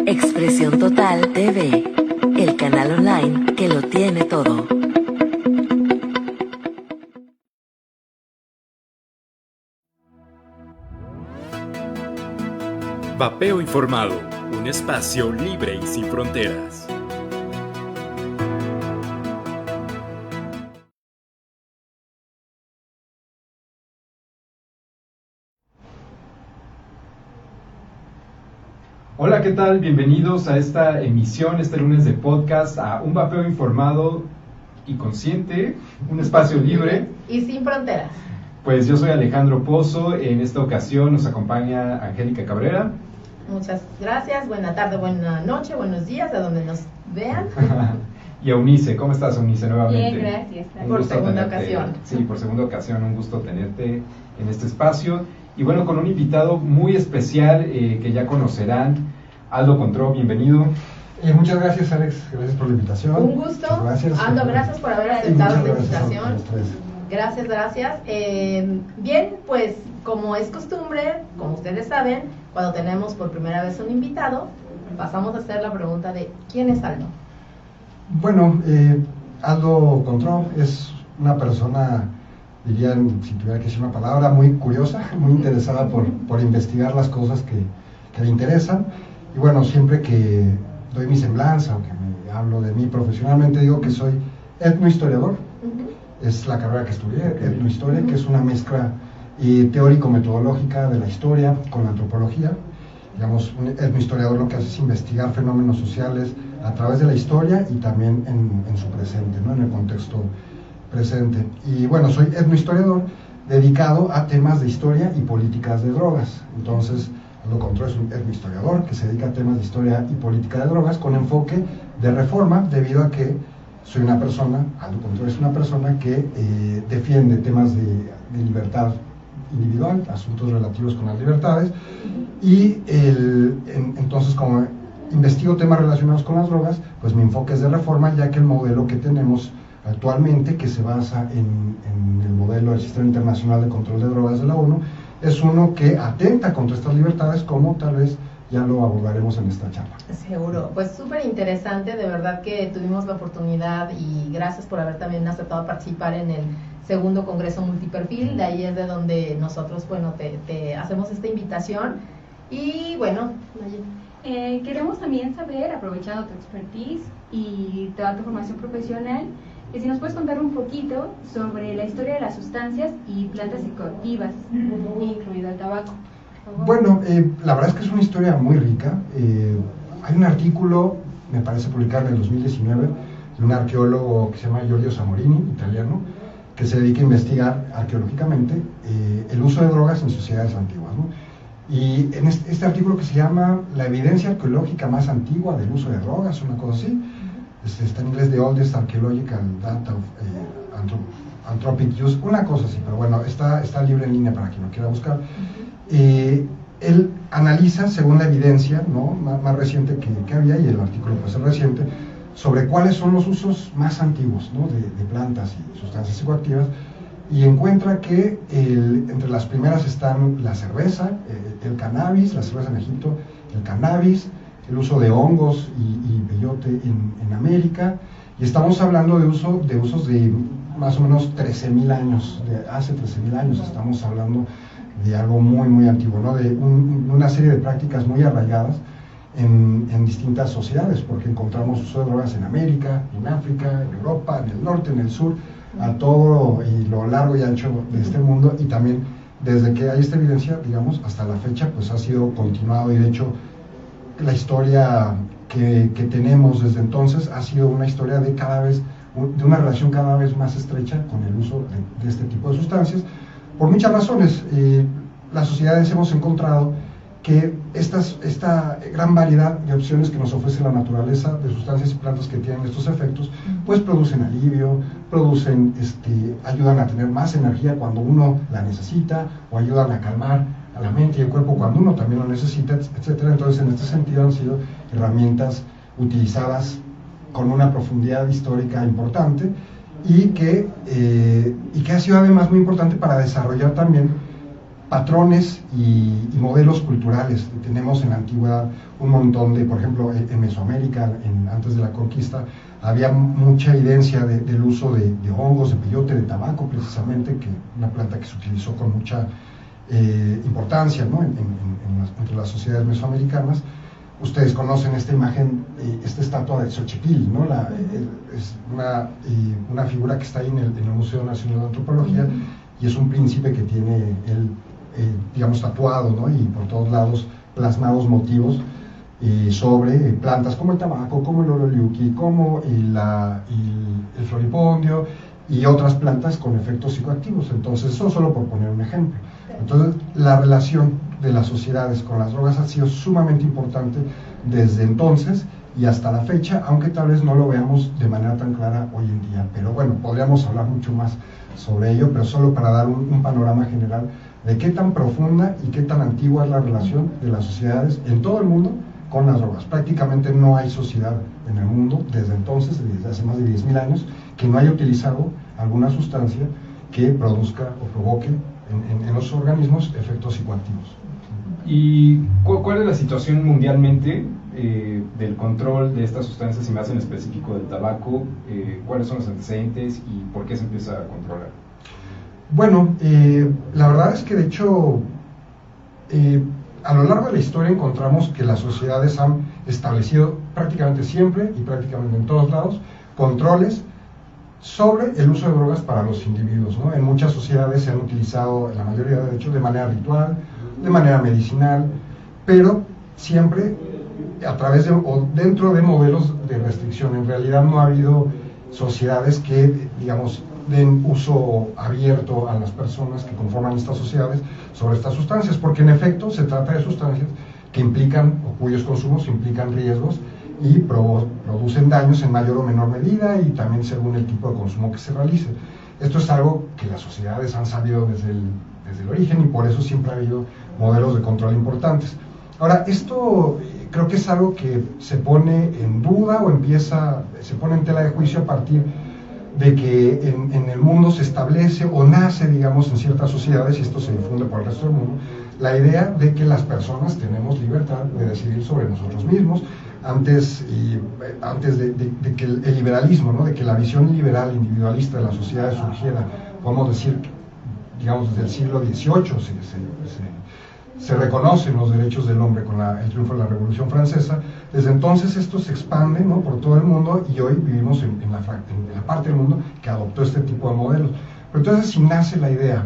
Expresión Total TV, el canal online que lo tiene todo. Vapeo Informado, un espacio libre y sin fronteras. Hola, ¿qué tal? Bienvenidos a esta emisión, este lunes de podcast, a un vapeo informado y consciente, un espacio libre y sin fronteras. Pues yo soy Alejandro Pozo, en esta ocasión nos acompaña Angélica Cabrera. Muchas gracias, buena tarde, buena noche, buenos días, a donde nos vean. Y Eunice, ¿cómo estás, Eunice, nuevamente? Bien, gracias. Por segunda ocasión. Sí, por segunda ocasión, un gusto tenerte en este espacio. Y bueno, con un invitado muy especial que ya conocerán, Aldo Contró, bienvenido. Muchas gracias, Alex, gracias por la invitación. Un gusto. Gracias. Aldo, gracias por haber aceptado esta invitación. Gracias. Bien, pues como es costumbre, como ustedes saben, cuando tenemos por primera vez un invitado, pasamos a hacer la pregunta de ¿quién es Aldo? Bueno, Aldo Contró es una persona, diría, si tuviera que decir una palabra, muy curiosa, muy interesada por investigar las cosas que le interesan. Y bueno, siempre que doy mi semblanza o que me hablo de mí profesionalmente, digo que soy etnohistoriador. Es la carrera que estudié, etnohistoria, que es una mezcla teórico-metodológica de la historia con la antropología. Digamos, un etnohistoriador lo que hace es investigar fenómenos sociales a través de la historia y también en su presente, ¿no? En el contexto presente. Y bueno, soy etnohistoriador dedicado a temas de historia y políticas de drogas. Entonces, Aldo Contró es un etnohistoriador que se dedica a temas de historia y política de drogas con enfoque de reforma, debido a que soy una persona, Aldo Contró es una persona que defiende temas de libertad individual, asuntos relativos con las libertades, y entonces como investigo temas relacionados con las drogas, pues mi enfoque es de reforma, ya que el modelo que tenemos actualmente, que se basa en el modelo del Sistema Internacional de Control de Drogas de la ONU, es uno que atenta contra estas libertades, como tal vez ya lo abordaremos en esta charla. Seguro, pues súper interesante, de verdad que tuvimos la oportunidad y gracias por haber también aceptado participar en el segundo Congreso Multiperfil, de ahí es de donde nosotros, bueno, te hacemos esta invitación y bueno, queremos también saber, aprovechando tu expertise y toda tu formación profesional, que si nos puedes contar un poquito sobre la historia de las sustancias y plantas psicoactivas, incluido el tabaco. Bueno, la verdad es que es una historia muy rica. Hay un artículo, me parece publicado en el 2019, de un arqueólogo que se llama Giorgio Samorini, italiano, que se dedica a investigar arqueológicamente el uso de drogas en sociedades antiguas, ¿no? Y en este artículo, que se llama La evidencia arqueológica más antigua del uso de drogas, una cosa así, está en inglés, The Oldest Archaeological Data of Anthropic Use, una cosa así, pero bueno, está libre en línea para quien lo quiera buscar. Él analiza, según la evidencia, ¿no?, más reciente que había, y el artículo pues es reciente, sobre cuáles son los usos más antiguos, ¿no?, de plantas y sustancias psicoactivas, y encuentra que entre las primeras están la cerveza, el cannabis, la cerveza en Egipto, el cannabis, el uso de hongos y peyote en América, y estamos hablando de usos de más o menos 13.000 años, de hace 13.000 años estamos hablando de algo muy antiguo, ¿no?, de una serie de prácticas muy arraigadas en distintas sociedades, porque encontramos uso de drogas en América, en África, en Europa, en el norte, en el sur, a todo y lo largo y ancho de este mundo, y también desde que hay esta evidencia, digamos, hasta la fecha, pues ha sido continuado, y de hecho la historia que tenemos desde entonces ha sido una historia de una relación cada vez más estrecha con el uso de este tipo de sustancias, por muchas razones. Las sociedades hemos encontrado que esta gran variedad de opciones que nos ofrece la naturaleza de sustancias y plantas que tienen estos efectos, pues producen alivio, ayudan a tener más energía cuando uno la necesita, o ayudan a calmar a la mente y el cuerpo cuando uno también lo necesita, etcétera. Entonces, en este sentido, han sido herramientas utilizadas con una profundidad histórica importante, y que ha sido además muy importante para desarrollar también patrones y modelos culturales. Tenemos en la antigüedad un montón de, por ejemplo, en Mesoamérica, antes de la conquista, había mucha evidencia del uso de hongos, de peyote, de tabaco, precisamente, que una planta que se utilizó con mucha importancia, ¿no? entre las sociedades mesoamericanas. Ustedes conocen esta imagen, esta estatua de Xochipilli, ¿no? Es una figura que está ahí en el Museo Nacional de Antropología, y es un príncipe que tiene él, digamos, tatuado, ¿no? Y por todos lados plasmados motivos sobre plantas como el tabaco, como el ololiuqui, como el floripondio y otras plantas con efectos psicoactivos. Entonces, eso solo por poner un ejemplo. Entonces, la relación de las sociedades con las drogas ha sido sumamente importante desde entonces y hasta la fecha, aunque tal vez no lo veamos de manera tan clara hoy en día. Pero bueno, podríamos hablar mucho más sobre ello, pero solo para dar un panorama general de qué tan profunda y qué tan antigua es la relación de las sociedades en todo el mundo con las drogas. Prácticamente no hay sociedad en el mundo desde entonces, desde hace más de 10.000 años, que no haya utilizado alguna sustancia que produzca o provoque en los organismos efectos psicoactivos. ¿Y cuál es la situación mundialmente del control de estas sustancias, y más en específico del tabaco? ¿Cuáles son los antecedentes y por qué se empieza a controlar? Bueno, la verdad es que de hecho a lo largo de la historia encontramos que las sociedades han establecido prácticamente siempre y prácticamente en todos lados controles sobre el uso de drogas para los individuos, ¿no? En muchas sociedades se han utilizado, la mayoría de hecho, de manera ritual, de manera medicinal, pero siempre a través de o dentro de modelos de restricción. En realidad no ha habido sociedades que, digamos, den uso abierto a las personas que conforman estas sociedades sobre estas sustancias, porque en efecto se trata de sustancias que implican, o cuyos consumos implican riesgos y producen daños en mayor o menor medida, y también según el tipo de consumo que se realice. Esto es algo que las sociedades han sabido desde el origen, y por eso siempre ha habido modelos de control importantes. Ahora, esto creo que es algo que se pone en duda o se pone en tela de juicio a partir de que en el mundo se establece o nace, digamos, en ciertas sociedades, y esto se difunde por el resto del mundo, la idea de que las personas tenemos libertad de decidir sobre nosotros mismos, antes de que el liberalismo, ¿no? De que la visión liberal individualista de la sociedad surgiera, podemos decir, digamos, desde el siglo XVIII se reconocen los derechos del hombre con el triunfo de la Revolución Francesa. Desde entonces esto se expande, ¿no? Por todo el mundo, y hoy vivimos en la parte del mundo que adoptó este tipo de modelos. Pero entonces, si nace la idea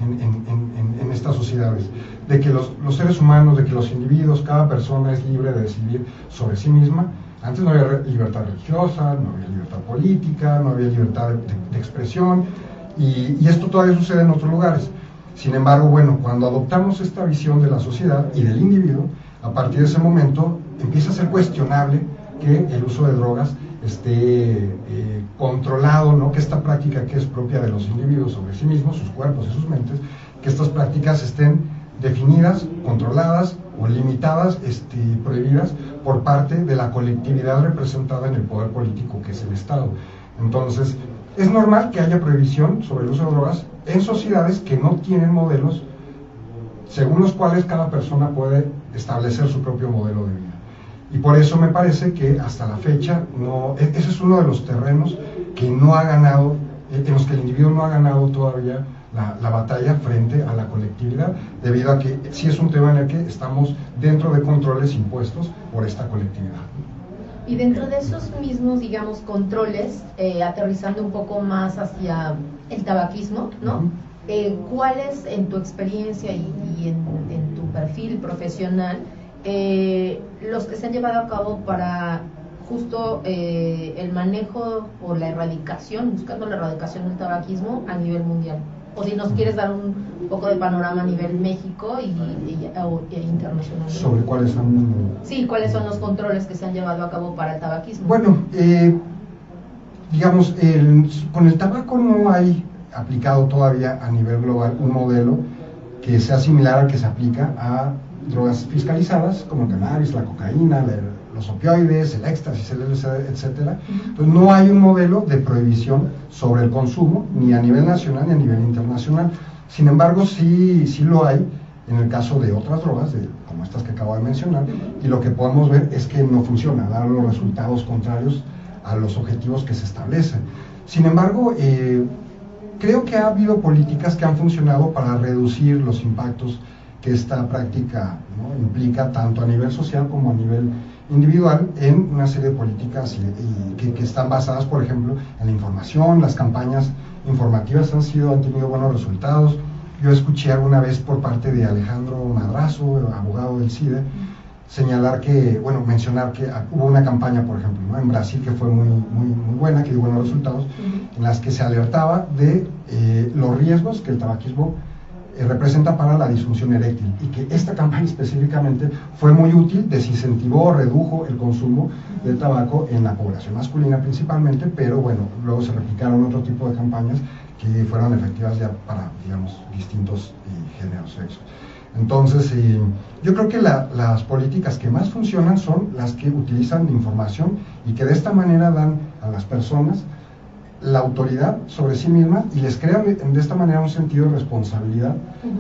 en estas sociedades de que los seres humanos, de que los individuos, cada persona es libre de decidir sobre sí misma. Antes no había libertad religiosa, no había libertad política, no había libertad de expresión, y esto todavía sucede en otros lugares. Sin embargo, bueno, cuando adoptamos esta visión de la sociedad y del individuo, a partir de ese momento empieza a ser cuestionable que el uso de drogas esté controlado, ¿no? Que esta práctica que es propia de los individuos sobre sí mismos, sus cuerpos y sus mentes, que estas prácticas estén definidas, controladas o limitadas, prohibidas por parte de la colectividad representada en el poder político, que es el Estado. Entonces, es normal que haya prohibición sobre el uso de drogas en sociedades que no tienen modelos según los cuales cada persona puede establecer su propio modelo de vida. Y por eso me parece que hasta la fecha, ese es uno de los terrenos que no ha ganado, en los que el individuo no ha ganado todavía la batalla frente a la colectividad, debido a que sí es un tema en el que estamos dentro de controles impuestos por esta colectividad. Y dentro de esos mismos, digamos, controles, aterrizando un poco más hacia el tabaquismo, ¿no? ¿Cuáles, en tu experiencia y en tu perfil profesional, los que se han llevado a cabo para justo el manejo o la erradicación, buscando la erradicación del tabaquismo a nivel mundial? O si nos quieres dar un poco de panorama a nivel México e internacional. ¿Sobre cuáles son? Sí, ¿cuáles son los controles que se han llevado a cabo para el tabaquismo? Bueno, digamos, con el tabaco no hay aplicado todavía a nivel global un modelo que sea similar al que se aplica a drogas fiscalizadas como el cannabis, la cocaína, los opioides, el éxtasis, el LSD, etc. Entonces no hay un modelo de prohibición sobre el consumo, ni a nivel nacional ni a nivel internacional. Sin embargo, sí lo hay en el caso de otras drogas, como estas que acabo de mencionar, y lo que podemos ver es que no funciona, da los resultados contrarios a los objetivos que se establecen. Sin embargo, creo que ha habido políticas que han funcionado para reducir los impactos que esta práctica, ¿no?, implica, tanto a nivel social como a nivel individual, en una serie de políticas que están basadas, por ejemplo, en la información. Las campañas informativas han tenido buenos resultados. Yo escuché alguna vez por parte de Alejandro Madrazo, abogado del CIDE, mencionar que hubo una campaña, por ejemplo, ¿no?, en Brasil, que fue muy buena, que dio buenos resultados, en las que se alertaba de los riesgos que el tabaquismo representa para la disfunción eréctil, y que esta campaña específicamente fue muy útil, desincentivó, redujo el consumo de tabaco en la población masculina principalmente, pero bueno, luego se replicaron otro tipo de campañas que fueron efectivas ya para, digamos, distintos géneros, sexos. Entonces, yo creo que las políticas que más funcionan son las que utilizan información y que de esta manera dan a las personas la autoridad sobre sí mismas y les crean de esta manera un sentido de responsabilidad,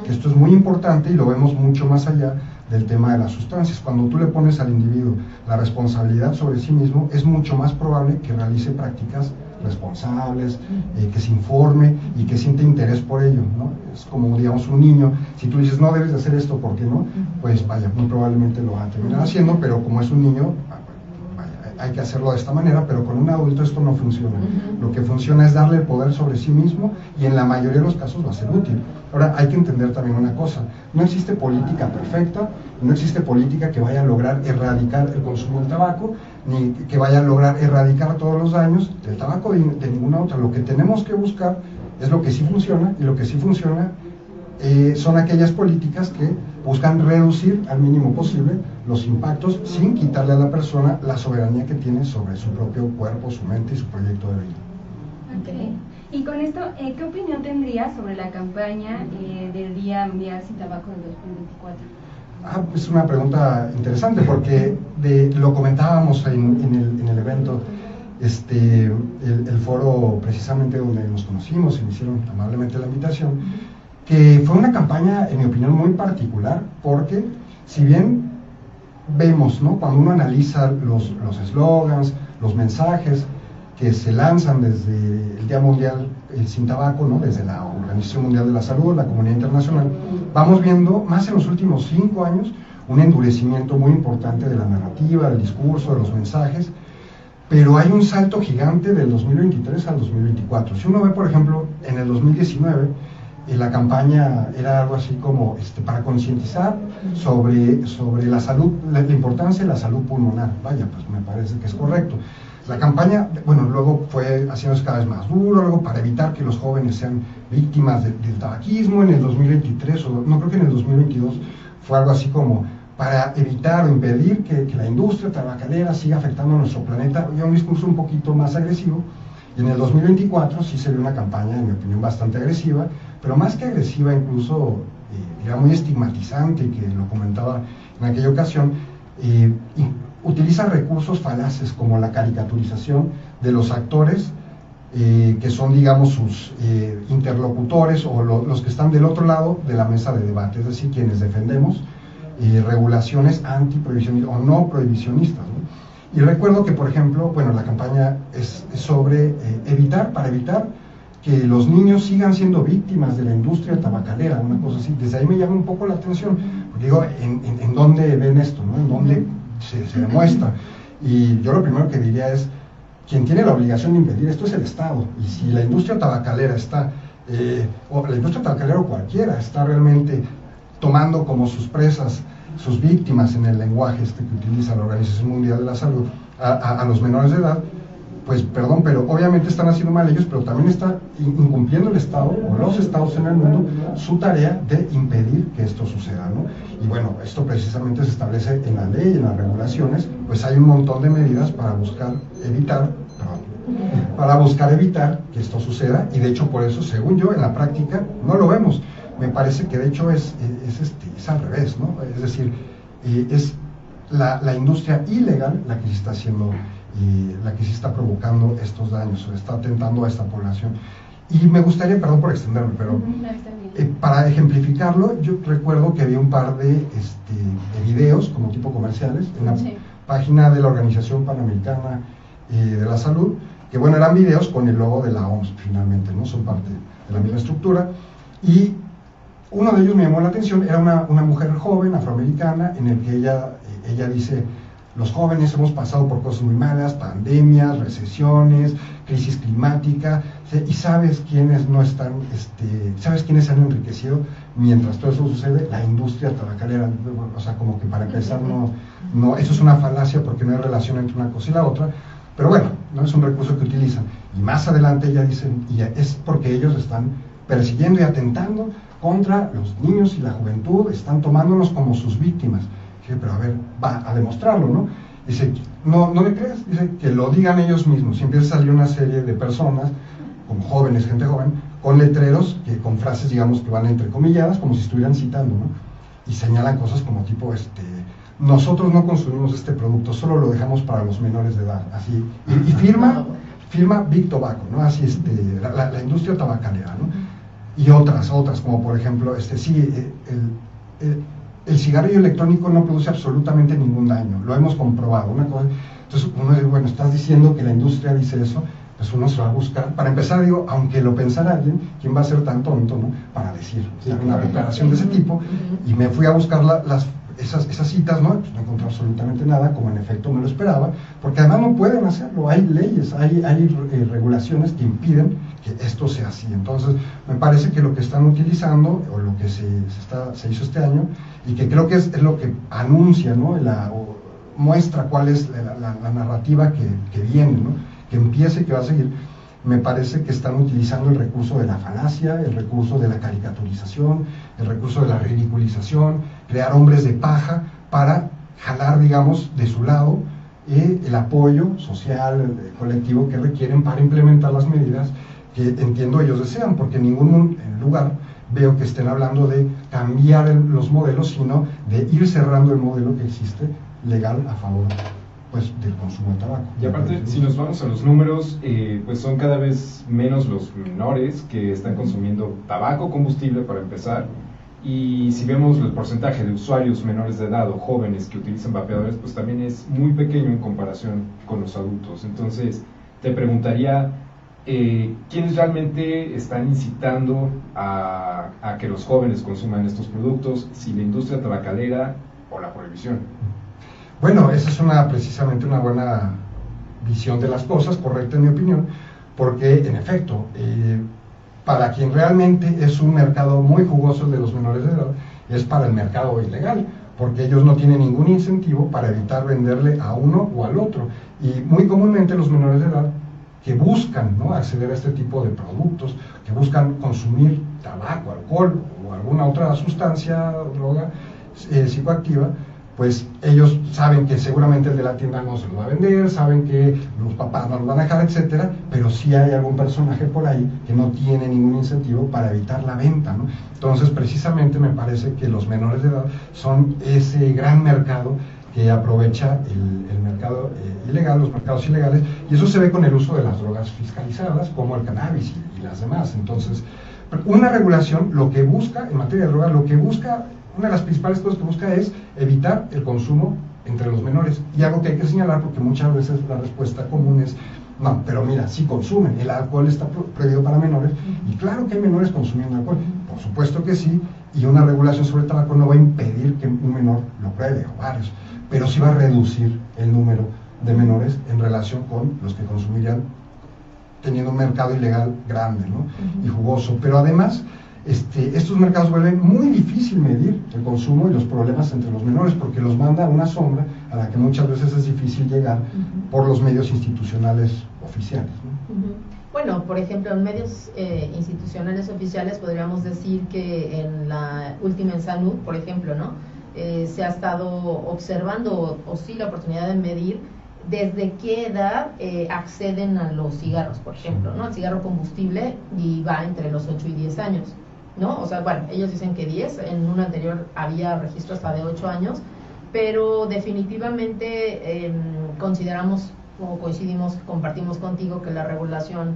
que esto es muy importante y lo vemos mucho más allá del tema de las sustancias. Cuando tú le pones al individuo la responsabilidad sobre sí mismo, es mucho más probable que realice prácticas responsables, que se informe y que siente interés por ello, ¿no? Es como, digamos, un niño. Si tú dices, no debes de hacer esto, ¿por qué no? Pues vaya, muy probablemente lo va a terminar haciendo, pero como es un niño, hay que hacerlo de esta manera, pero con un adulto esto no funciona. Lo que funciona es darle el poder sobre sí mismo, y en la mayoría de los casos va a ser útil. Ahora, hay que entender también una cosa: no existe política perfecta, no existe política que vaya a lograr erradicar el consumo del tabaco, ni que vaya a lograr erradicar todos los daños del tabaco de ninguna otra. Lo que tenemos que buscar es lo que sí funciona, y lo que sí funciona son aquellas políticas que buscan reducir al mínimo posible los impactos sin quitarle a la persona la soberanía que tiene sobre su propio cuerpo, su mente y su proyecto de vida. Okay. Y con esto, ¿qué opinión tendrías sobre la campaña del Día Mundial Sin Tabaco del 2024? Es una pregunta interesante, porque lo comentábamos en el evento, el foro precisamente donde nos conocimos y me hicieron amablemente la invitación, que fue una campaña, en mi opinión, muy particular, porque si bien vemos, ¿no?, cuando uno analiza los eslogans, los mensajes que se lanzan desde el Día Mundial Sin Tabaco, ¿no?, desde la Organización Mundial de la Salud, la comunidad internacional, vamos viendo, más en los últimos 5 años, un endurecimiento muy importante de la narrativa, del discurso, de los mensajes, pero hay un salto gigante del 2023 al 2024. Si uno ve, por ejemplo, en el 2019, la campaña era algo así como para concientizar sobre la salud, la importancia de la salud pulmonar. Vaya, pues me parece que es correcto. La campaña, luego fue haciéndose cada vez más duro, luego para evitar que los jóvenes sean víctimas del tabaquismo. En el 2023, o no, creo que en el 2022, fue algo así como para evitar o impedir que la industria tabacalera siga afectando a nuestro planeta. Ya un discurso un poquito más agresivo. Y en el 2024 sí se vio una campaña, en mi opinión, bastante agresiva, pero más que agresiva, incluso era muy estigmatizante, y que lo comentaba en aquella ocasión, utiliza recursos falaces como la caricaturización de los actores que son, digamos, sus interlocutores, o los que están del otro lado de la mesa de debate, es decir, quienes defendemos regulaciones antiprohibicionistas o no prohibicionistas, ¿no? Y recuerdo que, por ejemplo, la campaña es sobre para evitar que los niños sigan siendo víctimas de la industria tabacalera, una cosa así. Desde ahí me llama un poco la atención, porque digo, ¿en dónde ven esto, ¿no? ¿En dónde se demuestra? Y yo lo primero que diría es, quien tiene la obligación de impedir esto es el Estado. Y si la industria tabacalera está, o la industria tabacalera o cualquiera, está realmente tomando como sus presas, sus víctimas, en el lenguaje que utiliza la Organización Mundial de la Salud, a los menores de edad, pues perdón, pero obviamente están haciendo mal ellos, pero también está incumpliendo el Estado, o los Estados en el mundo, su tarea de impedir que esto suceda, ¿no? Y esto precisamente se establece en la ley, en las regulaciones. Pues hay un montón de medidas para buscar evitar que esto suceda, y de hecho por eso, según yo, en la práctica no lo vemos. Me parece que de hecho es al revés, ¿no? Es decir, es la industria ilegal la que se está haciendo, la que se está provocando estos daños, o está atentando a esta población. Y me gustaría, perdón por extenderme, pero No, está bien. para ejemplificarlo, yo recuerdo que había un par de videos como tipo comerciales en la Sí. página de la Organización Panamericana de la Salud, que bueno, eran videos con el logo de la OMS finalmente, ¿no? Son parte de la misma estructura, y uno de ellos me llamó la atención, era una mujer joven, afroamericana, en el que ella dice: los jóvenes hemos pasado por cosas muy malas, pandemias, recesiones, crisis climática, y ¿sabes quiénes no están, sabes quiénes se han enriquecido mientras todo eso sucede? La industria tabacalera. O sea, como que para empezar, no, eso es una falacia porque no hay relación entre una cosa y la otra, pero bueno, no es un recurso que utilizan. Y más adelante ella dice, y es porque ellos están persiguiendo y atentando contra los niños y la juventud, están tomándonos como sus víctimas. Dije, pero a ver, va a demostrarlo, ¿no? Dice, no le creas, dice que lo digan ellos mismos. Y empieza a salir una serie de personas, como jóvenes, gente joven, con letreros, con frases, digamos, que van entrecomilladas, como si estuvieran citando, ¿no? Y señalan cosas como tipo, nosotros no consumimos este producto, solo lo dejamos para los menores de edad, así. Y firma Big Tobacco, ¿no? Así, la industria tabacalera, ¿no? Y otras, como por ejemplo, el cigarrillo electrónico no produce absolutamente ningún daño, lo hemos comprobado, una cosa. Entonces uno dice, bueno, estás diciendo que la industria dice eso, pues uno se va a buscar. Para empezar, digo, aunque lo pensara alguien, ¿quién va a ser tan tonto, no? Para decir una declaración de ese tipo. Y me fui a buscar esas citas, ¿no? Pues no encontré absolutamente nada, como en efecto me lo esperaba, porque además no pueden hacerlo, hay leyes, hay regulaciones que impiden que esto sea así. Entonces, me parece que lo que están utilizando, o lo que se hizo este año, y que creo que es lo que anuncia, ¿no? O muestra cuál es la narrativa que viene, ¿no? Que empiece y que va a seguir. Me parece que están utilizando el recurso de la falacia, el recurso de la caricaturización, el recurso de la ridiculización, crear hombres de paja para jalar, digamos, de su lado el apoyo social, colectivo que requieren para implementar las medidas que entiendo ellos desean, porque en ningún lugar veo que estén hablando de cambiar los modelos, sino de ir cerrando el modelo que existe legal a favor, pues, del consumo de tabaco. Y aparte, si nos vamos a los números, pues son cada vez menos los menores que están consumiendo tabaco, combustible para empezar, y si vemos el porcentaje de usuarios menores de edad o jóvenes que utilizan vapeadores, pues también es muy pequeño en comparación con los adultos. Entonces, te preguntaría, ¿quiénes realmente están incitando a que los jóvenes consuman estos productos? ¿Si la industria tabacalera o la prohibición? Bueno, esa es precisamente una buena visión de las cosas, correcta en mi opinión, porque en efecto, para quien realmente es un mercado muy jugoso de los menores de edad, es para el mercado ilegal, porque ellos no tienen ningún incentivo para evitar venderle a uno o al otro. Y muy comúnmente los menores de edad que buscan, ¿no?, acceder a este tipo de productos, que buscan consumir tabaco, alcohol o alguna otra sustancia, droga psicoactiva, pues ellos saben que seguramente el de la tienda no se lo va a vender, saben que los papás no lo van a dejar, etcétera, pero sí hay algún personaje por ahí que no tiene ningún incentivo para evitar la venta, ¿no? Entonces, precisamente me parece que los menores de edad son ese gran mercado que aprovecha el mercado ilegal, los mercados ilegales, y eso se ve con el uso de las drogas fiscalizadas, como el cannabis y las demás. Entonces, una regulación, lo que busca, en materia de drogas, una de las principales cosas que busca es evitar el consumo entre los menores. Y algo que hay que señalar, porque muchas veces la respuesta común es, no, pero mira, sí consumen, el alcohol está prohibido para menores, y claro que hay menores consumiendo alcohol, por supuesto que sí, y una regulación sobre el tabaco no va a impedir que un menor lo pruebe, o varios, pero sí va a reducir el número de menores en relación con los que consumirían teniendo un mercado ilegal grande, ¿no? Y jugoso. Pero además, estos mercados vuelven muy difícil medir el consumo y los problemas entre los menores, porque los manda a una sombra a la que muchas veces es difícil llegar por los medios institucionales oficiales, ¿no? Bueno, por ejemplo, en medios institucionales oficiales podríamos decir que en la última en salud, por ejemplo, ¿no? Se ha estado observando o sí la oportunidad de medir desde qué edad acceden a los cigarros, por ejemplo, ¿no? El cigarro combustible, y va entre los 8 y 10 años, ¿no? O sea, bueno, ellos dicen que 10, en un anterior había registro hasta de 8 años, pero definitivamente consideramos o coincidimos, compartimos contigo que la regulación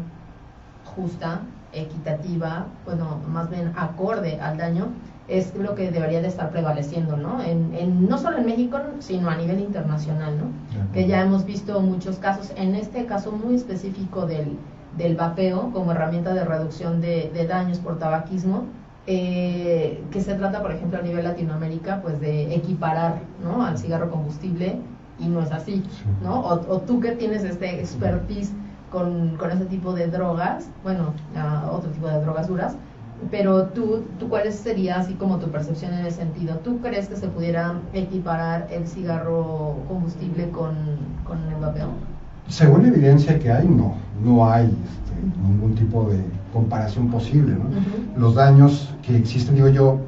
justa, equitativa, bueno, más bien acorde al daño, es lo que debería de estar prevaleciendo, ¿no? No solo en México, sino a nivel internacional, ¿no? Que ya hemos visto muchos casos, en este caso muy específico del vapeo como herramienta de reducción de daños por tabaquismo, que se trata, por ejemplo, a nivel Latinoamérica, pues de equiparar, ¿no?, al cigarro combustible, y no es así, ¿no? O tú que tienes este expertise con ese tipo de drogas, bueno, otro tipo de drogas duras, pero tú ¿cuál sería así como tu percepción en ese sentido? ¿Tú crees que se pudiera equiparar el cigarro combustible con el vapeo? Según la evidencia que hay, no hay ningún tipo de comparación posible, ¿no? Los daños que existen, digo yo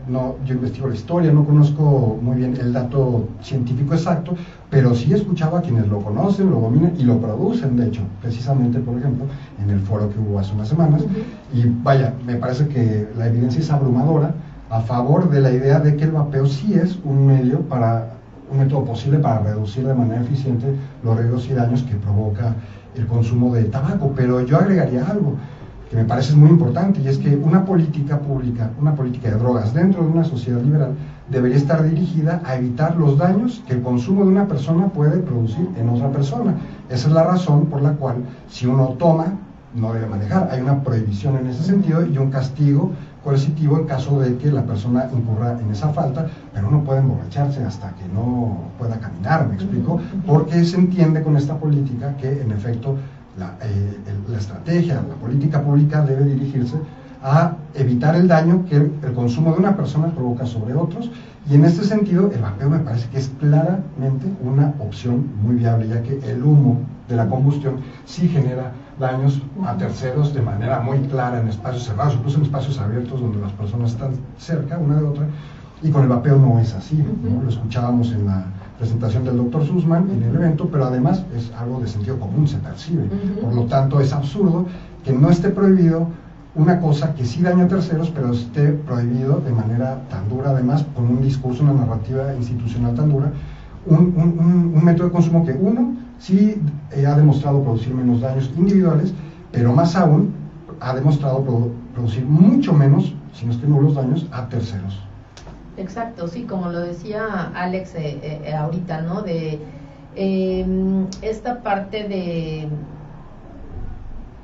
investigo la historia, no conozco muy bien el dato científico exacto, pero sí he escuchado a quienes lo conocen, lo dominan y lo producen, de hecho, precisamente, por ejemplo, en el foro que hubo hace unas semanas, y vaya, me parece que la evidencia es abrumadora a favor de la idea de que el vapeo sí es un método posible para reducir de manera eficiente los riesgos y daños que provoca el consumo de tabaco. Pero yo agregaría algo que me parece muy importante, y es que una política pública, una política de drogas dentro de una sociedad liberal debería estar dirigida a evitar los daños que el consumo de una persona puede producir en otra persona. Esa es la razón por la cual, si uno toma, no debe manejar. Hay una prohibición en ese sentido y un castigo coercitivo en caso de que la persona incurra en esa falta, pero no puede emborracharse hasta que no pueda caminar, ¿me explico? Porque se entiende con esta política que, en efecto, la estrategia, la política pública debe dirigirse a evitar el daño que el consumo de una persona provoca sobre otros, y en este sentido el vapeo me parece que es claramente una opción muy viable, ya que el humo de la combustión sí genera daños a terceros de manera muy clara en espacios cerrados, incluso en espacios abiertos donde las personas están cerca una de otra, y con el vapeo no es así, ¿no? Lo escuchábamos en la presentación del doctor Sussman en el evento, pero además es algo de sentido común, se percibe. Por lo tanto, es absurdo que no esté prohibido una cosa que sí daña a terceros, pero esté prohibido de manera tan dura, además, con un discurso, una narrativa institucional tan dura, un método de consumo que, uno, sí ha demostrado producir menos daños individuales, pero más aún ha demostrado producir mucho menos, si no es que nulos daños, a terceros. Exacto, sí, como lo decía Alex ahorita, ¿no? De esta parte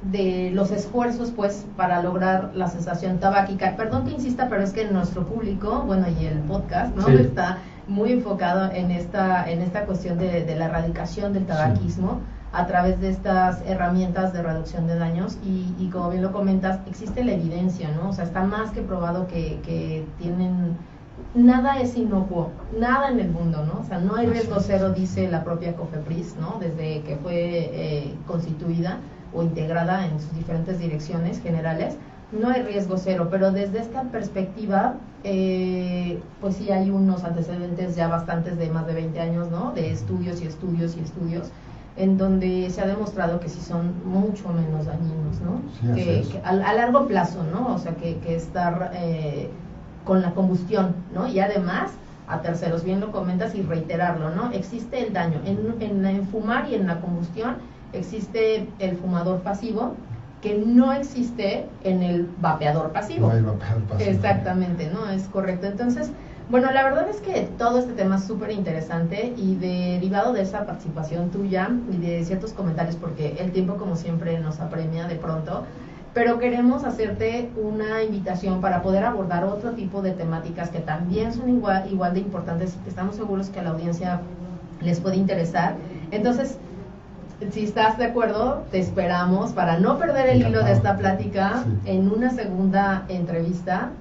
de los esfuerzos, pues, para lograr la cesación tabáquica. Perdón que insista, pero es que nuestro público, bueno, y el podcast, ¿no? Sí. Está muy enfocado en esta cuestión de la erradicación del tabaquismo, sí, a través de estas herramientas de reducción de daños, y como bien lo comentas, existe la evidencia, ¿no? O sea, está más que probado que tienen... Nada es inocuo, nada en el mundo, ¿no? O sea, no hay riesgo cero, dice la propia COFEPRIS, ¿no? Desde que fue constituida o integrada en sus diferentes direcciones generales, no hay riesgo cero, pero desde esta perspectiva, pues sí hay unos antecedentes ya bastantes de más de 20 años, ¿no? De estudios y estudios y estudios, en donde se ha demostrado que sí son mucho menos dañinos, ¿no? Sí, que a largo plazo, ¿no? O sea, que estar... con la combustión, ¿no? Y además a terceros, bien lo comentas, y reiterarlo, ¿no? Existe el daño en fumar, y en la combustión existe el fumador pasivo, que no existe en el vapeador pasivo. No hay vapeador pasivo. Exactamente, ¿no? Es correcto. Entonces, bueno, la verdad es que todo este tema es súper interesante, y derivado de esa participación tuya y de ciertos comentarios, porque el tiempo, como siempre, nos apremia de pronto, pero queremos hacerte una invitación para poder abordar otro tipo de temáticas que también son igual de importantes, y que estamos seguros que a la audiencia les puede interesar. Entonces, si estás de acuerdo, te esperamos para no perder el hilo de esta plática, sí, en una segunda entrevista.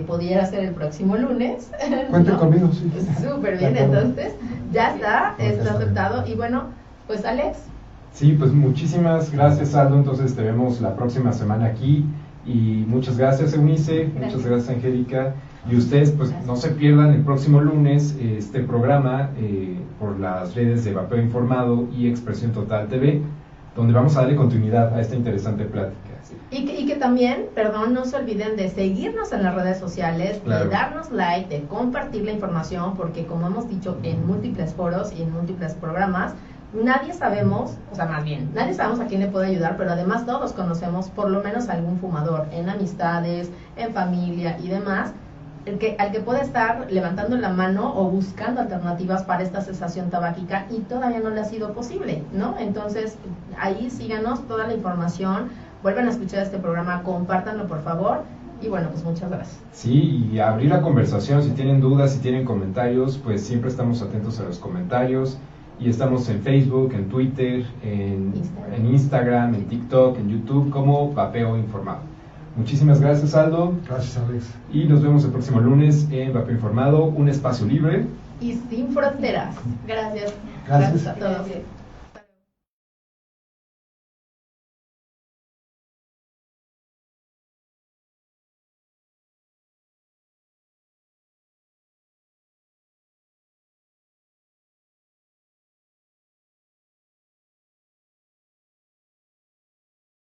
Pudiera ser el próximo lunes. Cuenten, ¿no?, conmigo, sí. Súper bien, entonces ya está aceptado. Y bueno, pues Alex. Sí, pues muchísimas gracias, Aldo. Entonces te vemos la próxima semana aquí, y muchas gracias, Eunice, muchas gracias, Angélica, y ustedes pues no se pierdan el próximo lunes este programa por las redes de Vapeo Informado y Expresión Total TV, donde vamos a darle continuidad a esta interesante plática. Y que también, perdón, no se olviden de seguirnos en las redes sociales, claro, de darnos like, de compartir la información, porque como hemos dicho en múltiples foros y en múltiples programas, nadie sabemos, o sea, más bien, nadie sabemos a quién le puede ayudar, pero además todos conocemos por lo menos algún fumador en amistades, en familia y demás, al que puede estar levantando la mano o buscando alternativas para esta cesación tabáquica y todavía no le ha sido posible, ¿no? Entonces, ahí síganos toda la información, vuelvan a escuchar este programa, compártanlo por favor, y bueno, pues muchas gracias. Sí, y abrir la conversación, si tienen dudas, si tienen comentarios, pues siempre estamos atentos a los comentarios, y estamos en Facebook, en Twitter, en Instagram, en TikTok, en YouTube, como Vapeo Informado. Muchísimas gracias, Aldo. Gracias, Alex. Y nos vemos el próximo lunes en Vapeo Informado, un espacio libre y sin fronteras. Gracias. Gracias A todos. Gracias.